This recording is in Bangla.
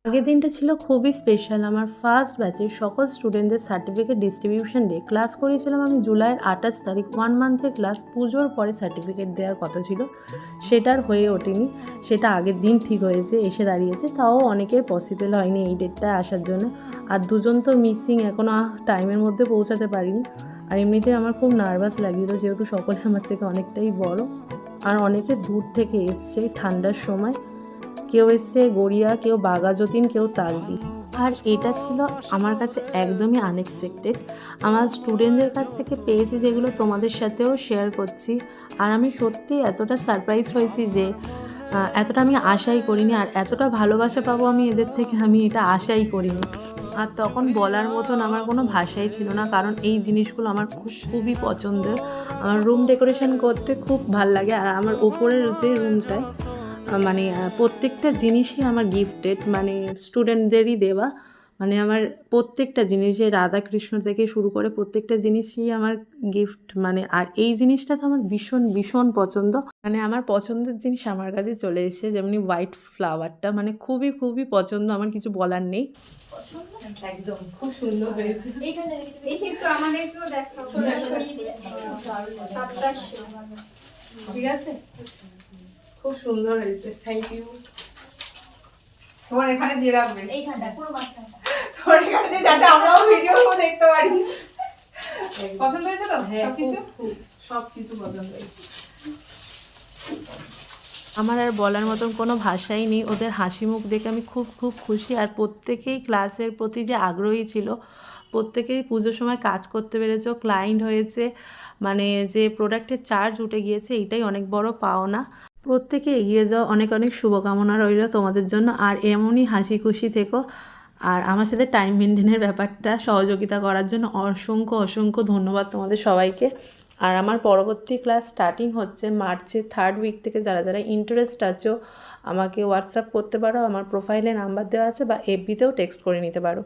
আগের দিনটা ছিল খুবই স্পেশাল। আমার ফার্স্ট ব্যাচের সকল স্টুডেন্টদের সার্টিফিকেট ডিস্ট্রিবিউশন ডে। ক্লাস করিয়েছিলাম আমি জুলাইয়ের 28 তারিখ, 1 মান্থের ক্লাস। পুজোর পরে সার্টিফিকেট দেওয়ার কথা ছিল, সেটার হয়ে ওঠেনি। সেটা আগের দিন ঠিক হয়েছে, এসে দাঁড়িয়েছে। তাও অনেকের পসিবল হয়নি এই ডেটটায় আসার জন্য। আর দুজন তো মিসিং, এখনও টাইমের মধ্যে পৌঁছাতে পারিনি। আর এমনিতে আমার খুব নার্ভাস লাগছিল, যেহেতু সকলে আমার থেকে অনেকটাই বড় আর অনেকে দূর থেকে এসছে ঠান্ডার সময়। কেউ এসছে গড়িয়া, কেউ বাঘাযতীন, কেউ তালদি। আর এটা ছিল আমার কাছে একদমই আনএক্সপেক্টেড। আমার স্টুডেন্টদের কাছ থেকে পেয়েছি যেগুলো তোমাদের সাথেও শেয়ার করছি। আর আমি সত্যি এতটা সারপ্রাইজ হয়েছি যে এতটা আমি আশাই করিনি। আর এতটা ভালোবাসা পাবো আমি এদের থেকে, আমি এটা আশাই করিনি। আর তখন বলার মতন আমার কোনো ভাষাই ছিল না, কারণ এই জিনিসগুলো আমার খুবই পছন্দের। আমার রুম ডেকোরেশন করতে খুব ভাল লাগে। আর আমার ওপরের যে রুমটায় মানে প্রত্যেকটা জিনিসই আমার গিফটেড, মানে স্টুডেন্টদেরই দেওয়া। মানে আমার প্রত্যেকটা জিনিসে রাধাকৃষ্ণ থেকে শুরু করে প্রত্যেকটা জিনিসই আমার গিফট। মানে আর এই জিনিসটা তো আমার ভীষণ ভীষণ পছন্দ। মানে আমার পছন্দের জিনিস আমার কাছে চলে এসেছে, যেমনি হোয়াইট ফ্লাওয়ারটা, মানে খুবই খুবই পছন্দ, আমার কিছু বলার নেই। একদম খুব সুন্দর হয়েছে। ঠিক আছে, খুব সুন্দর হয়েছে, থ্যাংক ইউ। তোমার এখানে দিয়ে রাখবে, এইখানটা পুরো মাঝখানটা তোমার এখানে দিয়ে, যাতে আমরাও ভিডিও দেখতে পারি। পছন্দ হয়েছে তো? হ্যাঁ, সব কিছু পছন্দ হয়েছে। আমার আর বলার মতন কোনো ভাষাই নেই। ওদের হাসি মুখ দেখে আমি খুব খুব খুশি। আর প্রত্যেকেই ক্লাসের প্রতি যে আগ্রহী ছিল, প্রত্যেকেই পুজোর সময় কাজ করতে পেরেছে, ক্লায়েন্ট হয়েছে, মানে যে প্রোডাক্টের চার্জ উঠে গিয়েছে, এইটাই অনেক বড় পাওনা। প্রত্যেকে এগিয়ে যাও, অনেক অনেক শুভকামনা রইল তোমাদের জন্য। আর এমনই হাসি খুশি থেকো। আর আমার সাথে টাইম মেনটেনের ব্যাপারটা সহযোগিতা করার জন্য অসংখ্য অসংখ্য ধন্যবাদ তোমাদের সবাইকে। আর আমার পরবর্তী ক্লাস স্টার্টিং হচ্ছে মার্চের 3rd উইক থেকে। যারা যারা ইন্টারেস্ট আছো আমাকে হোয়াটসঅ্যাপ করতে পারো, আমার প্রোফাইলে নাম্বার দেওয়া আছে, বা এফবিতেও টেক্সট করে নিতে পারো।